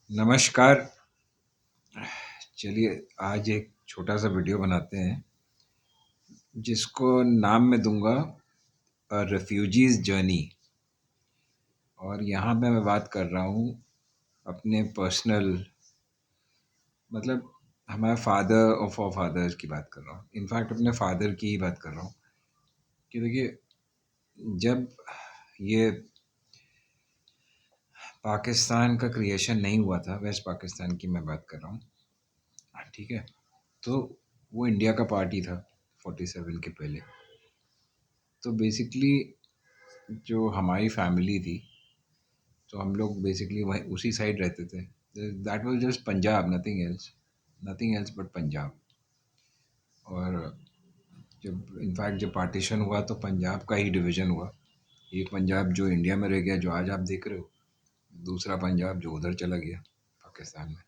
नमस्कार। चलिए आज एक छोटा-सा वीडियो बनाते हैं, जिसको नाम मैं दूँगा रिफ्यूजीज़ जर्नी। और यहाँ पे मैं बात कर रहा हूँ अपने पर्सनल मतलब हमारे फादर और फ़ॉरफ़ादर्स की बात कर रहा हूँ। इनफैक्ट अपने फादर की ही बात कर रहा हूँ कि देखिए, जब ये पाकिस्तान का क्रिएशन नहीं हुआ था, वेस्ट पाकिस्तान की मैं बात कर रहा हूँ, ठीक है? तो वो इंडिया का पार्ट ही था 47 के पहले। तो बेसिकली जो हमारी फैमिली थी, तो हम लोग बेसिकली वहीं उसी साइड रहते थे। That was just Punjab, nothing else but Punjab. और जब इनफैक्ट जब पार्टीशन हुआ तो पंजाब का ही डिवीज़न हुआ। एक पंजाब जो इंडिया में रह गया, जो आज आप देख रहे हो, दूसरा पंजाब जो उधर चला गया पाकिस्तान में,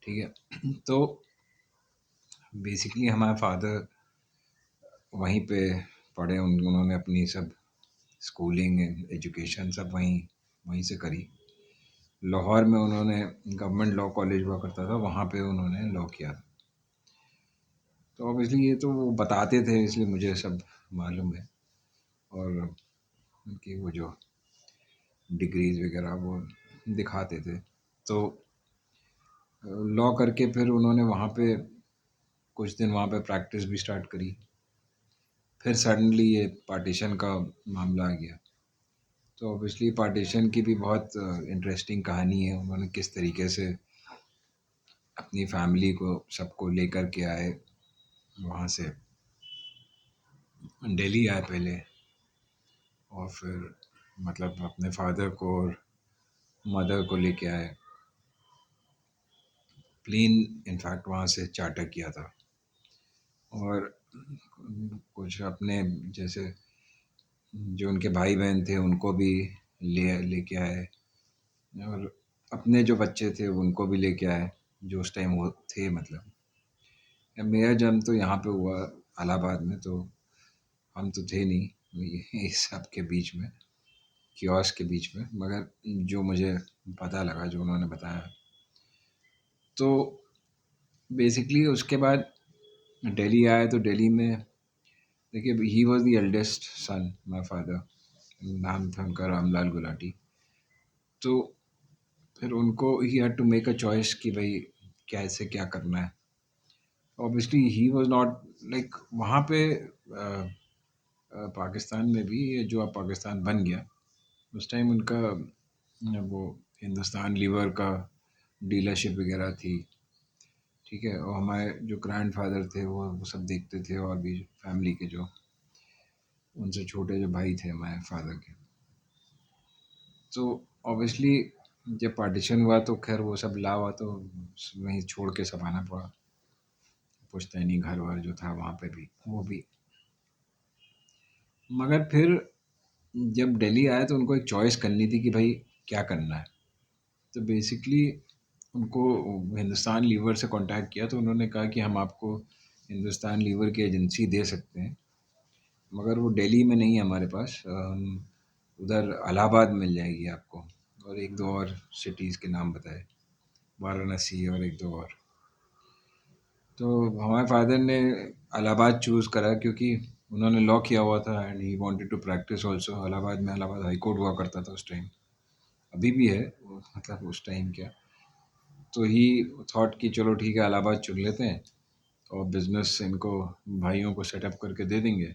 ठीक है। तो बेसिकली हमारे फादर वहीं पे पढ़े, उन्होंने अपनी सब स्कूलिंग एजुकेशन सब वहीं वहीं से करी। लाहौर में उन्होंने गवर्नमेंट लॉ कॉलेज हुआ करता था, वहाँ पे उन्होंने लॉ किया था। तो ऑब्वियसली ये तो वो बताते थे, इसलिए मुझे सब मालूम है। और उनकी वो जो डिग्रीज वगैरह वो दिखाते थे। तो लॉ करके फिर उन्होंने वहाँ पे कुछ दिन वहाँ पे प्रैक्टिस भी स्टार्ट करी। फिर सडनली ये पार्टीशन का मामला आ गया। तो ऑब्वियसली पार्टीशन की भी बहुत इंटरेस्टिंग कहानी है। उन्होंने किस तरीके से अपनी फैमिली को सबको लेकर के आए, वहाँ से दिल्ली आए पहले, और फिर मतलब अपने फादर को और मदर को लेके आए। प्लेन इनफैक्ट वहाँ से चार्टर किया था। और कुछ अपने जैसे जो उनके भाई बहन थे उनको भी लेके आए, और अपने जो बच्चे थे उनको भी लेके आए, जो उस टाइम वो थे। मतलब मेरा जन्म तो यहाँ पे हुआ इलाहाबाद में, तो हम तो थे नहीं ये सब के बीच में, कियोस्क के बीच में। मगर जो मुझे पता लगा, जो उन्होंने बताया, तो बेसिकली उसके बाद दिल्ली आए। तो दिल्ली में देखिए, he was the eldest son, my father. नाम था उनका रामलाल गुलाटी। तो फिर उनको he had to make a choice कि भाई कैसे क्या करना है। Obviously he was not like वहाँ पे पाकिस्तान में भी, ये जो अब पाकिस्तान बन गया, उस टाइम उनका वो हिंदुस्तान लीवर का डीलरशिप वगैरह थी, ठीक है। और हमारे जो ग्रैंडफादर थे वो सब देखते थे, और भी फैमिली के जो उनसे छोटे जो भाई थे हमारे फादर के। तो ऑब्वियसली जब पार्टीशन हुआ तो खैर वो सब ला हुआ, तो वहीं छोड़ के सब आना पड़ा। पुश्तैनी घर वर जो था वहाँ पे भी, वो भी। मगर फिर जब दिल्ली आए तो उनको एक चॉइस करनी थी कि भाई क्या करना है। तो बेसिकली उनको हिंदुस्तान लीवर से कांटेक्ट किया, तो उन्होंने कहा कि हम आपको हिंदुस्तान लीवर की एजेंसी दे सकते हैं, मगर वो दिल्ली में नहीं है हमारे पास। उधर इलाहाबाद मिल जाएगी आपको। और एक दो और सिटीज़ के नाम बताए, वाराणसी और एक दो और। तो हमारे फादर ने इलाहाबाद चूज़ करा, क्योंकि उन्होंने लॉ किया हुआ था and he wanted to practise also Allahabad में। इलाहाबाद हाई कोर्ट हुआ करता था उस टाइम, अभी भी है मतलब उस टाइम क्या। तो ही थॉट कि चलो ठीक है, इलाहाबाद चुन लेते हैं और बिज़नेस इनको भाइयों को सेटअप करके दे देंगे,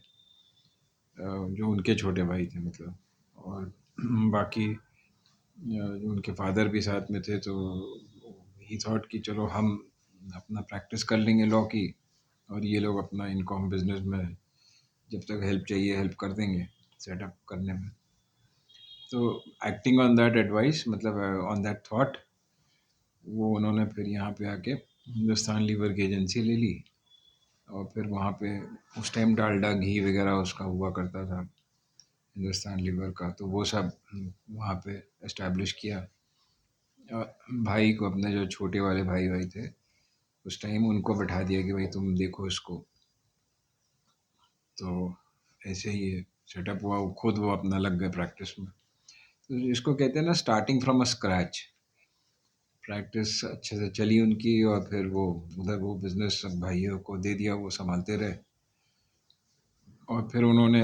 जो उनके छोटे भाई थे मतलब। और बाकी जो उनके फादर भी साथ में थे, तो ही थॉट कि चलो हम अपना प्रैक्टिस कर लेंगे लॉ की, और ये लोग अपना, इनको हम बिज़नेस में जब तक हेल्प चाहिए हेल्प कर देंगे सेटअप करने में। तो एक्टिंग ऑन दैट एडवाइस, मतलब ऑन दैट थॉट, वो उन्होंने फिर यहाँ पे आके हिंदुस्तान लीवर की एजेंसी ले ली। और फिर वहाँ पे उस टाइम डालडा घी वगैरह उसका हुआ करता था, हिंदुस्तान लीवर का। तो वो सब वहाँ पे इस्टेब्लिश किया। और भाई को, अपने जो छोटे वाले भाई भाई थे उस टाइम, उनको बैठा दिया कि भाई तुम देखो इसको। तो ऐसे ही सेटअप हुआ, वो खुद वो अपना लग गए प्रैक्टिस में। तो इसको कहते हैं ना, starting from a scratch. Practice अच्छे से चली उनकी, और फिर वो उधर वो बिज़नेस भाइयों को दे दिया, वो संभालते रहे। और फिर उन्होंने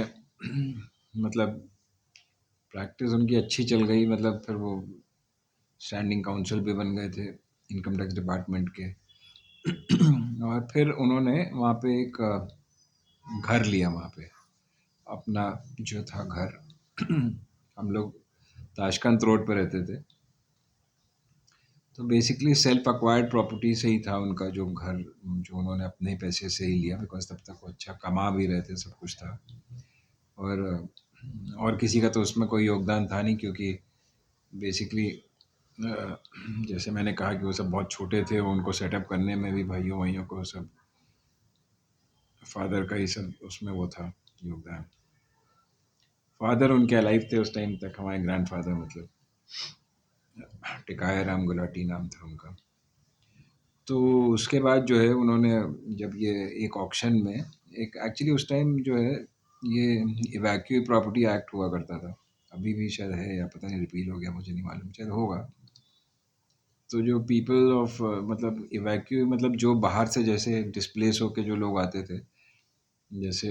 मतलब प्रैक्टिस उनकी अच्छी चल गई, मतलब फिर वो स्टैंडिंग काउंसिल भी बन गए थे इनकम टैक्स डिपार्टमेंट के। और फिर उन्होंने वहाँ पे एक घर लिया वहाँ पे, अपना जो था घर। हम लोग ताशकंद रोड पे रहते थे, तो बेसिकली सेल्फ एक्वायर्ड प्रॉपर्टी से ही था उनका जो घर, जो उन्होंने अपने ही पैसे से ही लिया, बिकॉज तब तक वो अच्छा कमा भी रहे थे, सब कुछ था। और किसी का तो उसमें कोई योगदान था नहीं, क्योंकि बेसिकली जैसे मैंने कहा कि वो सब बहुत छोटे थे, उनको सेटअप करने में भी भाइयों भाइयों को सब फादर का ही सब उसमें वो था योगदान। फादर उनके अलाइव थे उस टाइम तक, हमारे ग्रैंडफादर, मतलब टिकाया राम गुलाटी नाम था उनका। तो उसके बाद जो है उन्होंने, जब ये एक ऑक्शन में, एक एक्चुअली उस टाइम जो है ये इवैक्यूए प्रॉपर्टी एक्ट हुआ करता था, अभी भी शायद है या पता नहीं रिपील हो गया, मुझे नहीं मालूम, शायद होगा। तो जो पीपल ऑफ मतलब इवैक्यूए मतलब जो बाहर से जैसे डिस्प्लेस होके जो लोग आते थे, जैसे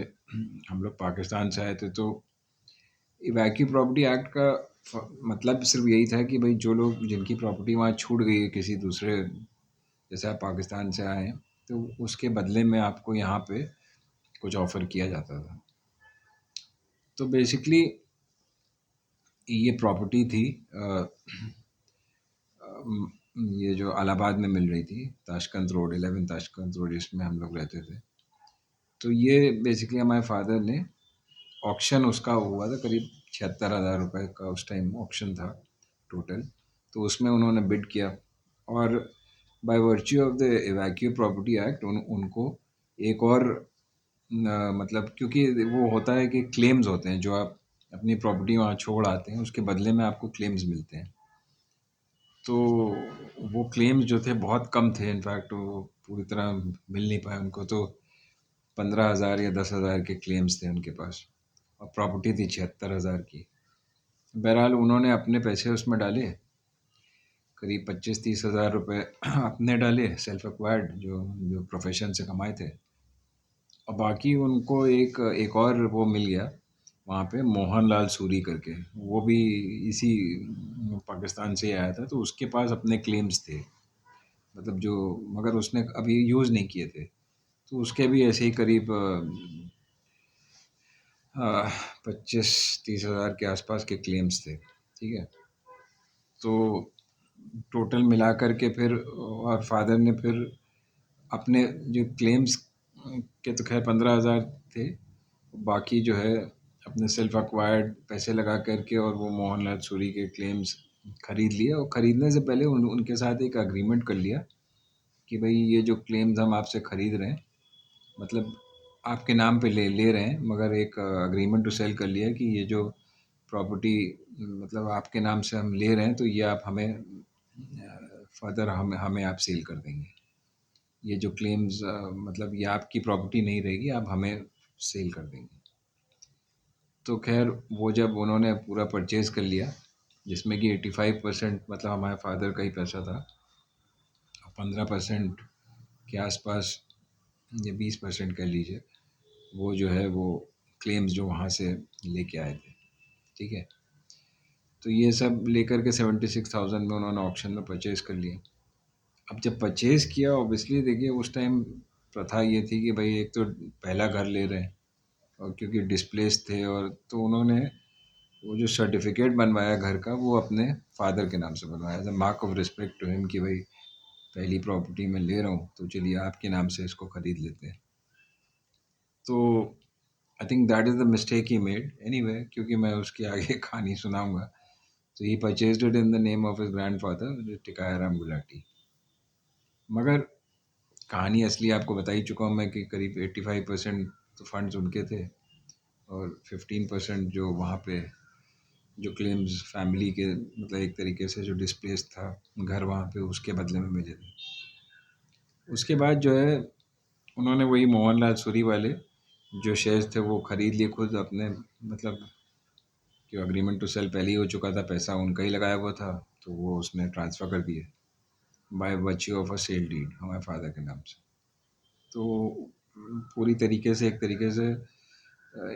हम लोग पाकिस्तान से आए थे, तो इवैक्यूए प्रॉपर्टी एक्ट का मतलब सिर्फ यही था कि भाई जो लोग जिनकी प्रॉपर्टी वहाँ छूट गई है किसी दूसरे, जैसे आप पाकिस्तान से आए हैं, तो उसके बदले में आपको यहाँ पे कुछ ऑफ़र किया जाता था। तो बेसिकली ये प्रॉपर्टी थी ये जो इलाहाबाद में मिल रही थी, ताशकंद रोड, 11 ताशकंद रोड, जिसमें हम लोग रहते थे। तो ये बेसिकली हमारे फादर ने, ऑक्शन उसका हुआ था करीब 76,000 रुपये का, उस टाइम ऑक्शन था टोटल। तो उसमें उन्होंने बिड किया, और by virtue of the evacuee property act उनको एक और मतलब, क्योंकि वो होता है कि क्लेम्स होते हैं, जो आप अपनी प्रॉपर्टी वहाँ छोड़ आते हैं उसके बदले में आपको क्लेम्स मिलते हैं। तो वो क्लेम्स जो थे बहुत कम थे, इनफैक्ट वो पूरी तरह मिल नहीं पाए उनको, तो 15,000 या 10,000 के क्लेम्स थे उनके पास, और प्रॉपर्टी थी 76,000 की। बहरहाल उन्होंने अपने पैसे उसमें डाले, करीब 25-30 हज़ार रुपये अपने डाले, सेल्फ एक्वायर्ड, जो जो प्रोफेशन से कमाए थे। और बाकी उनको एक एक और वो मिल गया वहाँ पे, मोहन लाल सूरी करके, वो भी इसी पाकिस्तान से ही आया था, तो उसके पास अपने क्लेम्स थे, मतलब जो, मगर उसने अभी यूज़ नहीं किए थे। तो उसके भी ऐसे ही करीब 25-30 हज़ार के आसपास के क्लेम्स थे, ठीक है। तो टोटल मिला कर के फिर, और फादर ने फिर अपने जो क्लेम्स के तो खैर 15,000 थे, बाकी जो है अपने सेल्फ एक्वायर्ड पैसे लगा करके और वो मोहनलाल सूरी के क्लेम्स खरीद लिए। और ख़रीदने से पहले उनके साथ एक अग्रीमेंट कर लिया कि भाई ये जो क्लेम्स हम आपसे ख़रीद रहे हैं, मतलब आपके नाम पे ले ले रहे हैं, मगर एक अग्रीमेंट टू सेल कर लिया कि ये जो प्रॉपर्टी मतलब आपके नाम से हम ले रहे हैं, तो ये आप हमें फर्दर हमें हमें आप सेल कर देंगे। ये जो क्लेम्स मतलब ये आपकी प्रॉपर्टी नहीं रहेगी, आप हमें सेल कर देंगे। तो खैर वो जब उन्होंने पूरा परचेज़ कर लिया, जिसमें कि 85% मतलब हमारे फादर का ही पैसा था, और 15% के आसपास या 20% कह लीजिए, वो जो है वो क्लेम्स जो वहाँ से लेके आए थे, ठीक है। तो ये सब लेकर के 76,000 में उन्होंने ऑक्शन में परचेज़ कर लिया। अब जब परचेज़ किया, ऑब्वियसली देखिए उस टाइम प्रथा ये थी कि भाई एक तो पहला घर ले रहे हैं, और क्योंकि डिस्प्लेस थे, और तो उन्होंने वो जो सर्टिफिकेट बनवाया घर का, वो अपने फादर के नाम से बनवाया, as a mark of respect to him, कि भाई पहली प्रॉपर्टी मैं ले रहा हूँ, तो चलिए आपके नाम से इसको ख़रीद लेते हैं। तो I think that is the mistake he made anyway, क्योंकि मैं उसकी आगे कहानी सुनाऊंगा। तो he purchased it in the name of his grandfather Tikaya Ram Gulati. मगर कहानी असली आपको बता ही चुका हूँ मैं कि करीब 85% तो फंड्स उनके थे, और 15% जो वहाँ पे जो क्लेम्स फैमिली के, मतलब एक तरीके से जो डिस्प्लेस था घर वहाँ पे, उसके बदले में मिले थे। उसके बाद जो है उन्होंने वही मोहनलाल सूरी वाले जो शेयर्स थे वो ख़रीद लिए खुद अपने, मतलब जो अग्रीमेंट टू सेल पहले ही हो चुका था, पैसा उनका ही लगाया हुआ था, तो वो उसने ट्रांसफ़र कर दिए। By virtue of a sale deed हमारे फादर के नाम से। तो पूरी तरीके से एक तरीके से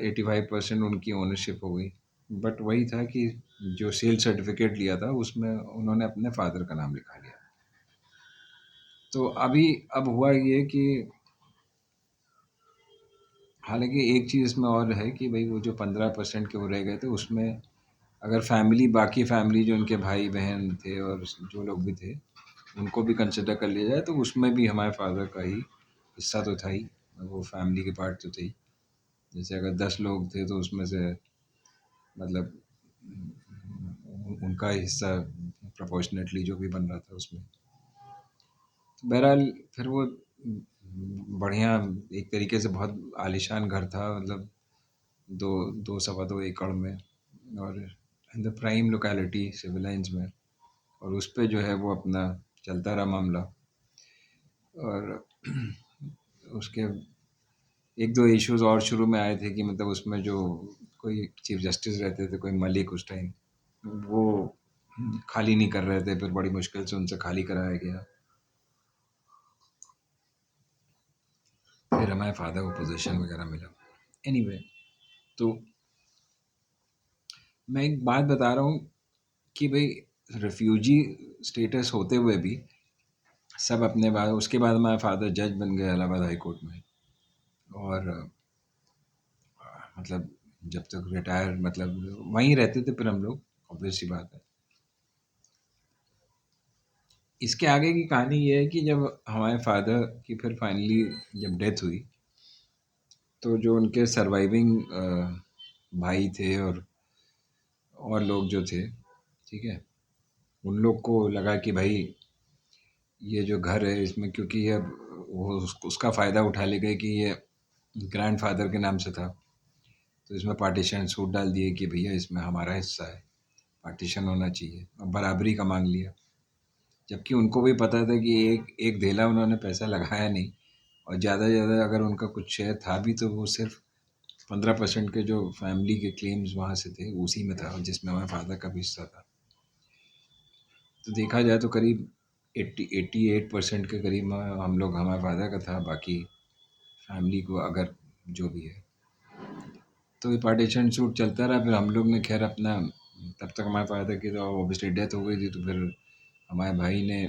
85% उनकी ओनरशिप हो गई। बट वही था कि जो सेल सर्टिफिकेट लिया था उसमें उन्होंने अपने फादर का नाम लिखा लिया। तो अभी अब हुआ ये कि हालांकि एक चीज़ इसमें और है कि भाई वो जो 15% के वो रह गए थे उसमें अगर फैमिली बाकी फैमिली जो उनके भाई बहन थे और जो लोग भी थे उनको भी कंसिडर कर लिया जाए तो उसमें भी हमारे फादर का ही हिस्सा तो था ही, वो फैमिली के पार्ट तो थे ही। जैसे अगर 10 लोग थे तो उसमें से मतलब उनका हिस्सा प्रोपोर्शनेटली जो भी बन रहा था उसमें। तो बहरहाल फिर वो बढ़िया एक तरीके से बहुत आलीशान घर था, मतलब दो दो सवा दो एकड़ में और in the prime locality Civil Lines में। और उस पे जो है वो अपना चलता रहा मामला। और उसके एक दो इश्यूज और शुरू में आए थे कि मतलब उसमें जो कोई चीफ जस्टिस रहते थे, कोई मलिक उस टाइम, वो खाली नहीं कर रहे थे, फिर बड़ी मुश्किल से उनसे खाली कराया गया। फिर हमारे फादर को पोजीशन वगैरह मिला। एनीवे, तो मैं एक बात बता रहा हूँ कि भाई रिफ्यूजी स्टेटस होते हुए भी सब अपने बाद उसके बाद हमारे फादर जज बन गए इलाहाबाद हाई कोर्ट में। और मतलब जब तक रिटायर मतलब वहीं रहते थे फिर हम लोग, ऑब्वियस सी बात है। इसके आगे की कहानी ये है कि जब हमारे फादर की फिर फाइनली जब डेथ हुई तो जो उनके सर्वाइविंग भाई थे और लोग जो थे, ठीक है, उन लोग को लगा कि भाई ये जो घर है इसमें, क्योंकि ये वो उसका फ़ायदा उठा ले गए कि ये ग्रैंडफादर के नाम से था, तो इसमें पार्टीशन छूट डाल दिए कि भैया इसमें हमारा हिस्सा है, पार्टीशन होना चाहिए, और बराबरी का मांग लिया। जबकि उनको भी पता था कि एक एक धेला उन्होंने पैसा लगाया नहीं, और ज़्यादा से ज़्यादा अगर उनका कुछ शेयर था भी तो वो सिर्फ 15% के जो फैमिली के क्लेम्स वहाँ से थे उसी में था, जिसमें हमारे फादर का भी हिस्सा था। तो देखा जाए तो करीब 88% के करीब हम लोग हमारे फादर का था, बाकी फैमिली को अगर जो भी है। तो ये पार्टीशन शूट चलता रहा, फिर हम लोग ने खैर अपना, तब तक हमारे फादर की तो ऑब्वियसली डेथ हो गई थी, तो फिर हमारे भाई ने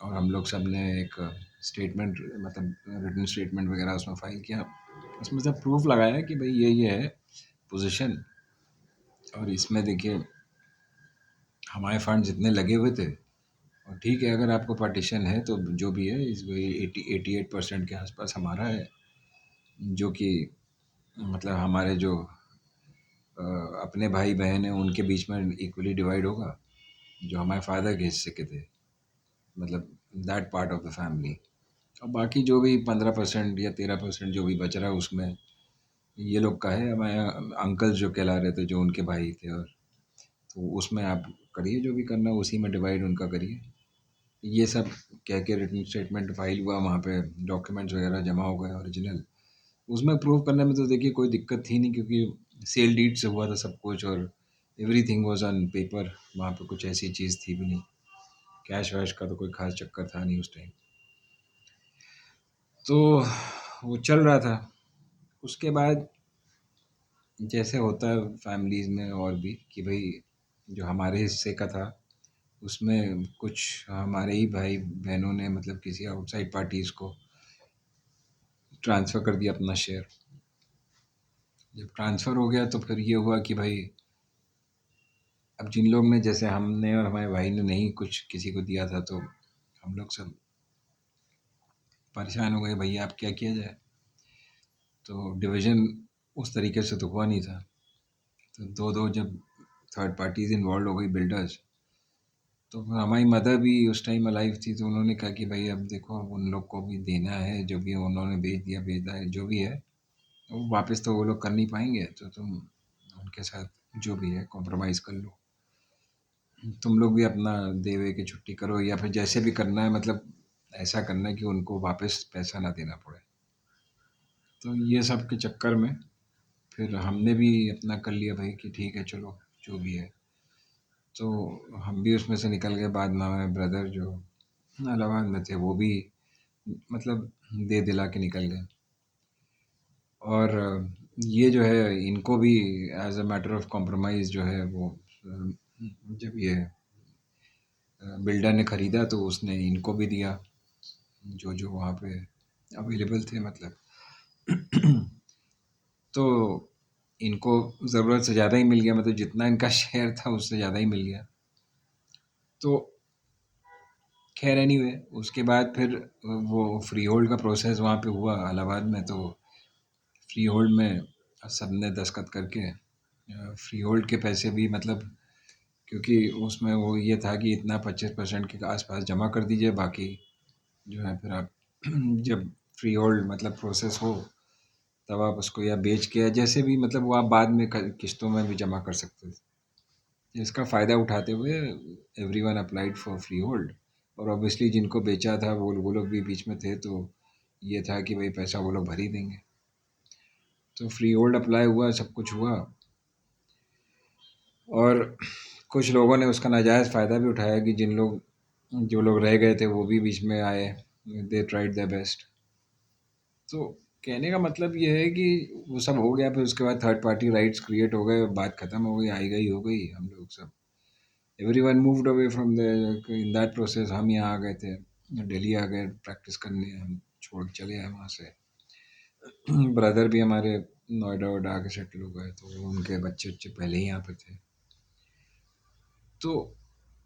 और हम लोग सब ने एक स्टेटमेंट, मतलब रिटन स्टेटमेंट वगैरह उसमें फाइल किया। उसमें सब प्रूफ लगाया कि भाई ये है पोजीशन, और इसमें देखिए हमारे फंड जितने लगे हुए थे, और ठीक है अगर आपको पार्टीशन है तो जो भी है इस 88% के आसपास हमारा है, जो कि मतलब हमारे जो अपने भाई बहन हैं उनके बीच में इक्वली डिवाइड होगा, जो हमारे फादर के हिस्से के थे, मतलब that part of the family. और बाकी जो भी 15% या 13% जो भी बच रहा है उसमें ये लोग का है, हमारे अंकल जो कहला रहे थे जो उनके भाई थे, और तो उसमें आप करिए जो भी करना, उसी में डिवाइड उनका करिए। ये सब कह के रिटन स्टेटमेंट फाइल हुआ, वहाँ पे डॉक्यूमेंट्स वगैरह जमा हो गए ओरिजिनल। उसमें प्रूव करने में तो देखिए कोई दिक्कत थी नहीं, क्योंकि सेल डीड से हुआ था सब कुछ, और एवरीथिंग वाज ऑन पेपर। वहाँ पे कुछ ऐसी चीज़ थी भी नहीं, कैश वैश का तो कोई खास चक्कर था नहीं उस टाइम। तो वो चल रहा था। उसके बाद जैसे होता है फैमिलीज़ में और भी कि भाई जो हमारे हिस्से का था उसमें कुछ हमारे ही भाई बहनों ने मतलब किसी आउटसाइड पार्टीज़ को ट्रांसफ़र कर दिया अपना शेयर। जब ट्रांसफ़र हो गया तो फिर ये हुआ कि भाई अब जिन लोग ने, जैसे हमने और हमारे भाई ने नहीं कुछ किसी को दिया था, तो हम लोग सब परेशान हो गए भैया अब क्या किया जाए। तो डिवीज़न उस तरीके से तो हुआ नहीं था। तो दो दो जब थर्ड पार्टीज़ इन्वॉल्व हो गई, बिल्डर्स, तो फिर हमारी मदर भी उस टाइम अलाइव थी, तो उन्होंने कहा कि भाई अब देखो अब उन लोग को भी देना है, जो भी उन्होंने बेच दिया है जो भी है, वो वापस तो वो लोग कर नहीं पाएंगे, तो तुम उनके साथ जो भी है कॉम्प्रोमाइज़ कर लो, तुम लोग भी अपना दे वे की छुट्टी करो, या फिर जैसे भी करना है, मतलब ऐसा करना है कि उनको वापस पैसा ना देना पड़े। तो ये सब के चक्कर में फिर हमने भी अपना कर लिया भाई कि ठीक है चलो जो भी है। तो हम भी उसमें से निकल गए। बाद में हमारे ब्रदर जो इलाहाबाद में थे, वो भी मतलब दे दिला के निकल गए। और ये जो है इनको भी as a matter of compromise जो है वो जब ये बिल्डर ने ख़रीदा तो उसने इनको भी दिया, जो जो वहाँ पे अवेलेबल थे मतलब। तो इनको ज़रूरत से ज़्यादा ही मिल गया, मतलब जितना इनका शेयर था उससे ज़्यादा ही मिल गया। तो खैर एनीवे उसके बाद फिर वो फ्री होल्ड का प्रोसेस वहाँ पे हुआ इलाहाबाद में। तो फ्री होल्ड में सबने दस्तखत करके फ्री होल्ड के पैसे भी मतलब, क्योंकि उसमें वो ये था कि इतना 25% के आसपास जमा कर दीजिए, बाकी जो है फिर आप जब फ्री होल्ड मतलब प्रोसेस हो तब आप उसको या बेच के या जैसे भी मतलब वो आप बाद में किस्तों में भी जमा कर सकते थे। इसका फ़ायदा उठाते हुए everyone applied for free hold. और ऑब्वियसली जिनको बेचा था वो लोग भी बीच में थे, तो ये था कि भाई पैसा वो लोग भर ही देंगे। तो फ्री होल्ड अप्लाई हुआ, सब कुछ हुआ, और कुछ लोगों ने उसका नाजायज़ फ़ायदा भी उठाया कि जो लोग रह गए थे वो भी बीच में आए, दे ट्राइड देयर बेस्ट। तो कहने का मतलब ये है कि वो सब हो गया, फिर उसके बाद थर्ड पार्टी राइट्स क्रिएट हो गए, बात ख़त्म हो गई, आई गई हो गई, हम लोग सब everyone moved away from the in that process. हम यहाँ आ गए थे, दिल्ली आ गए प्रैक्टिस करने, हम छोड़ के चले आए वहाँ से। ब्रदर भी हमारे नोएडा वोएडा आके सेटल हो गए, तो उनके बच्चे बच्चे पहले ही यहाँ पे थे। तो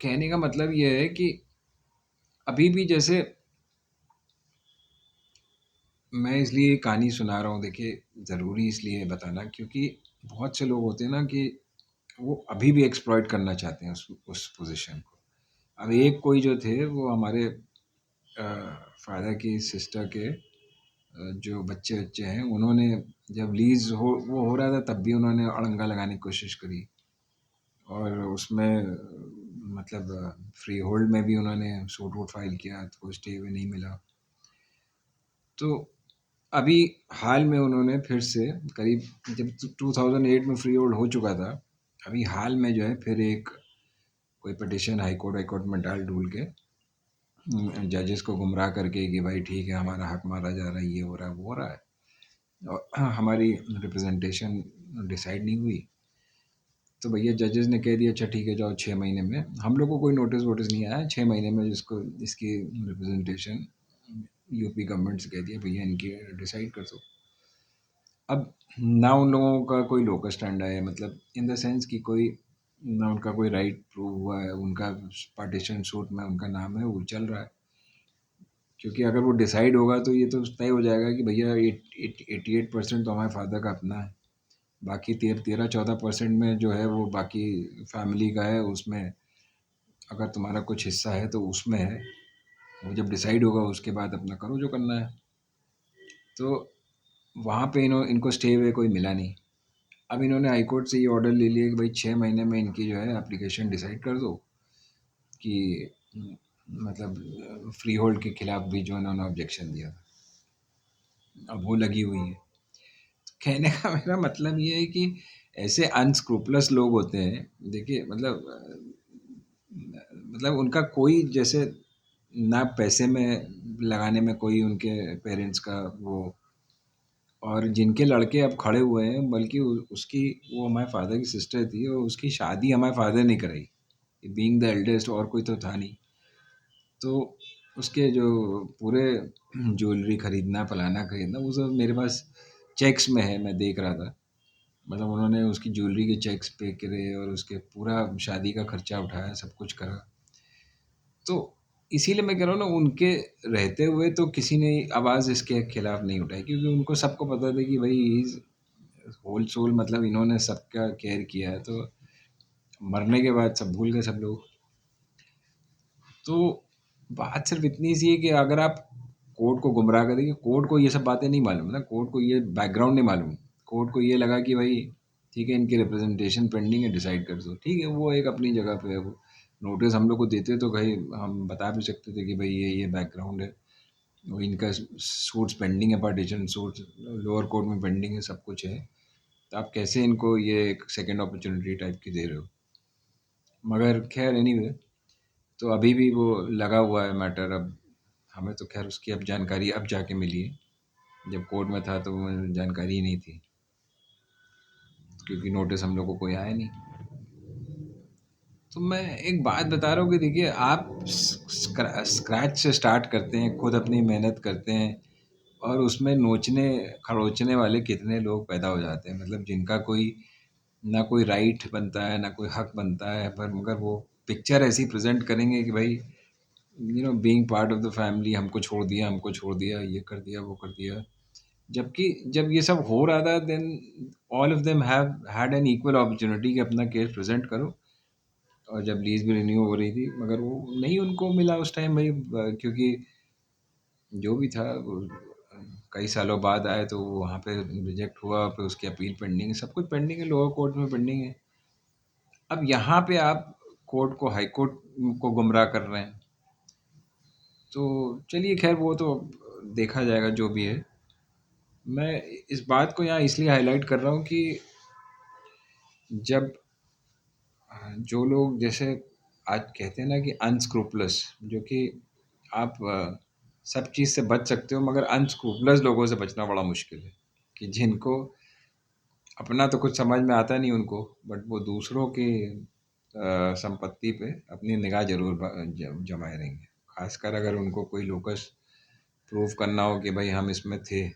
कहने का मतलब ये है कि अभी भी जैसे मैं इसलिए ये कहानी सुना रहा हूँ, देखिए ज़रूरी इसलिए बताना क्योंकि बहुत से लोग होते हैं ना कि वो अभी भी एक्सप्लॉइट करना चाहते हैं उस पोजीशन को। अब एक कोई जो थे वो हमारे फादर की सिस्टर के जो बच्चे-वच्चे हैं, उन्होंने जब लीज़ वो हो रहा था तब भी उन्होंने अड़ंगा लगाने की कोशिश करी, और उसमें मतलब फ्री होल्ड में भी उन्होंने सूट-वूट फाइल किया तो कोई स्टे वे नहीं मिला। तो अभी हाल में उन्होंने फिर से करीब जब 2008 में फ्री होल्ड हो चुका था, अभी हाल में जो है फिर एक कोई पिटीशन हाई कोर्ट में डाल-डूल के जजेस को गुमराह करके कि भाई ठीक है हमारा हक मारा जा रहा है, ये हो रहा है, वो हो रहा है, और हमारी रिप्रेजेंटेशन डिसाइड नहीं हुई। तो भैया जजेस ने कह दिया अच्छा ठीक है जाओ 6 महीने में, हम लोग को कोई नोटिस वोटिस नहीं आया, 6 महीने में जिसको इसकी रिप्रेजेंटेशन यूपी गवर्नमेंट से कह दिया भैया इनकी डिसाइड कर दो। अब ना उन लोगों का कोई लोकस स्टैंड है, मतलब इन द सेंस कि कोई ना उनका कोई राइट प्रूव हुआ है, उनका पार्टीशन सूट में उनका नाम है, वो चल रहा है। क्योंकि अगर वो डिसाइड होगा तो ये तो तय हो जाएगा कि भैया 88% तो हमारे फादर का अपना है, बाकी 13-14% में जो है वो बाकी फैमिली का है, उसमें अगर तुम्हारा कुछ हिस्सा है तो उसमें है। वो जब डिसाइड होगा उसके बाद अपना करो जो करना है। तो वहाँ पे इनको स्टे वे कोई मिला नहीं। अब इन्होंने हाई कोर्ट से ये ऑर्डर ले लिया कि भाई 6 महीने में इनकी जो है एप्लीकेशन डिसाइड कर दो कि मतलब फ्री होल्ड के खिलाफ भी जो इन्होंने ऑब्जेक्शन दिया था, अब वो लगी हुई है। कहने का मेरा मतलब ये है कि ऐसे अनस्क्रूपलस लोग होते हैं, देखिए मतलब उनका कोई जैसे ना पैसे में लगाने में कोई उनके पेरेंट्स का वो, और जिनके लड़के अब खड़े हुए हैं, बल्कि उसकी वो हमारे फादर की सिस्टर थी और उसकी शादी हमारे फादर ने कराई, बीइंग द एल्डेस्ट, और कोई तो था नहीं। तो उसके जो पूरे ज्वेलरी खरीदना फलाना खरीदना वो सब मेरे पास चेक्स में है, मैं देख रहा था। मतलब उन्होंने उसकी ज्वेलरी के चेक्स पे करे और उसके पूरा शादी का खर्चा उठाया, सब कुछ करा। तो इसीलिए मैं कह रहा हूँ ना, उनके रहते हुए तो किसी ने आवाज़ इसके खिलाफ नहीं उठाई, क्योंकि उनको सबको पता था कि भाई इज़ होल सोल, मतलब इन्होंने सबका केयर किया है, तो मरने के बाद सब भूल गए सब लोग। तो बात सिर्फ इतनी सी है कि अगर आप कोर्ट को गुमराह कर देंगे, कोर्ट को ये सब बातें नहीं मालूम ना, कोर्ट को ये बैकग्राउंड नहीं मालूम। कोर्ट को ये लगा कि भाई ठीक है इनकी रिप्रेजेंटेशन पेंडिंग है, डिसाइड कर दो, ठीक है, वो एक अपनी जगह पे है। वो नोटिस हम लोग को देते तो भाई हम बता भी सकते थे कि भाई ये बैकग्राउंड है, वो इनका सूट्स पेंडिंग है, पार्टीशन सूट्स लोअर कोर्ट में पेंडिंग है, सब कुछ है। तो आप कैसे इनको ये एक सेकेंड अपॉर्चुनिटी टाइप की दे रहे हो। मगर खैर एनीवे तो अभी भी वो लगा हुआ है मैटर। अब हमें तो खैर उसकी अब जानकारी अब जाके मिली है, जब कोर्ट में था तो मुझे जानकारी ही नहीं थी, क्योंकि नोटिस हम लोग को कोई आया नहीं। तो मैं एक बात बता रहा हूँ कि देखिए, आप स्क्रैच से स्टार्ट करते हैं, खुद अपनी मेहनत करते हैं, और उसमें नोचने खरोचने वाले कितने लोग पैदा हो जाते हैं, मतलब जिनका कोई ना कोई राइट बनता है ना कोई हक बनता है, पर मगर वो पिक्चर ऐसी प्रेजेंट करेंगे कि भाई being part of the family, हमको छोड़ दिया, ये कर दिया, वो कर दिया। जबकि जब ये सब हो रहा था, then all of them have had an equal opportunity कि अपना केस प्रेजेंट करो। और जब लीज भी रिन्यू हो रही थी, मगर वो नहीं उनको मिला उस टाइम भाई, क्योंकि जो भी था वो, कई सालों बाद आए तो वहाँ पे रिजेक्ट हुआ, फिर उसकी अपील पेंडिंग है, सब कुछ पेंडिंग है, लोअर कोर्ट में पेंडिंग है। अब यहाँ पे आप कोर्ट को, हाई कोर्ट को गुमराह कर रहे हैं। तो चलिए खैर, वो तो देखा जाएगा जो भी है। मैं इस बात को यहाँ इसलिए हाईलाइट कर रहा हूँ कि जब जो लोग जैसे आज कहते हैं ना कि अनस्क्रूपलस, जो कि आप सब चीज़ से बच सकते हो, मगर अनस्क्रूपलस लोगों से बचना बड़ा मुश्किल है। कि जिनको अपना तो कुछ समझ में आता नहीं उनको, बट वो दूसरों की संपत्ति पे अपनी निगाह जरूर जमाए रहेंगे। खासकर अगर उनको कोई लोकस प्रूव करना हो कि भाई हम इसमें थे,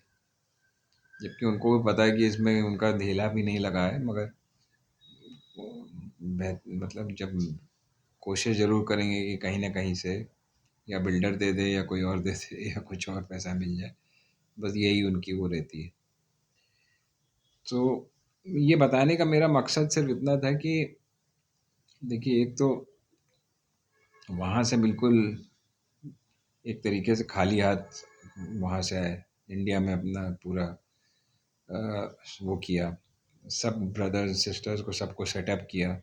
जबकि उनको भी पता है कि इसमें उनका धेला भी नहीं लगा है, मगर वो मतलब जब कोशिश ज़रूर करेंगे कि कहीं ना कहीं से या बिल्डर दे दे या कोई और दे दे या कुछ और पैसा मिल जाए, बस यही उनकी वो रहती है। तो ये बताने का मेरा मकसद सिर्फ इतना था कि देखिए, एक तो वहाँ से बिल्कुल एक तरीके से खाली हाथ वहाँ से आए, इंडिया में अपना पूरा वो किया, सब ब्रदर्स सिस्टर्स को सबको सेटअप किया,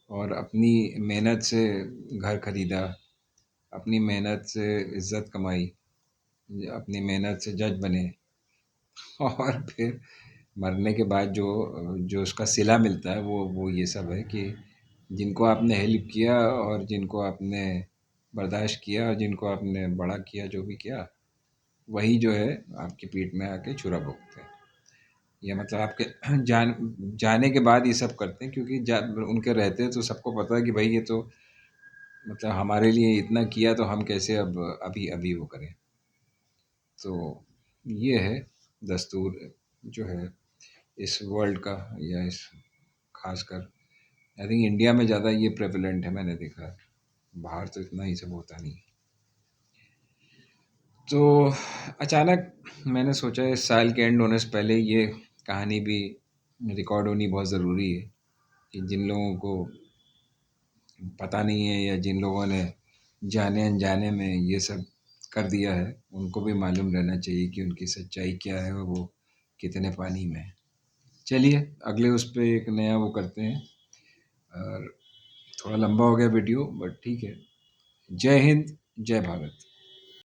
और अपनी मेहनत से घर खरीदा, अपनी मेहनत से इज्जत कमाई, अपनी मेहनत से जज बने। और फिर मरने के बाद जो जो उसका सिला मिलता है, वो ये सब है कि जिनको आपने हेल्प किया और जिनको आपने बर्दाश्त किया और जिनको आपने बड़ा किया, जो भी किया, वही जो है आपकी पीठ में आके छुरा भोंकते हैं। या मतलब आपके जाने के बाद ये सब करते हैं, क्योंकि उनके रहते तो सबको पता है कि भाई ये तो मतलब हमारे लिए इतना किया, तो हम कैसे अब अभी अभी वो करें। तो ये है दस्तूर जो है इस वर्ल्ड का, या इस खासकर आई थिंक इंडिया में ज़्यादा ये प्रेवलेंट है, मैंने देखा है। बाहर तो इतना ही सब होता नहीं। तो अचानक मैंने सोचा इस साल के एंड होने से पहले ये कहानी भी रिकॉर्ड होनी बहुत ज़रूरी है, कि जिन लोगों को पता नहीं है या जिन लोगों ने जाने अनजाने में ये सब कर दिया है, उनको भी मालूम रहना चाहिए कि उनकी सच्चाई क्या है और वो कितने पानी में है। चलिए अगले उस पे एक नया वो करते हैं। और थोड़ा लंबा हो गया वीडियो, बट ठीक है। जय हिंद, जय भारत।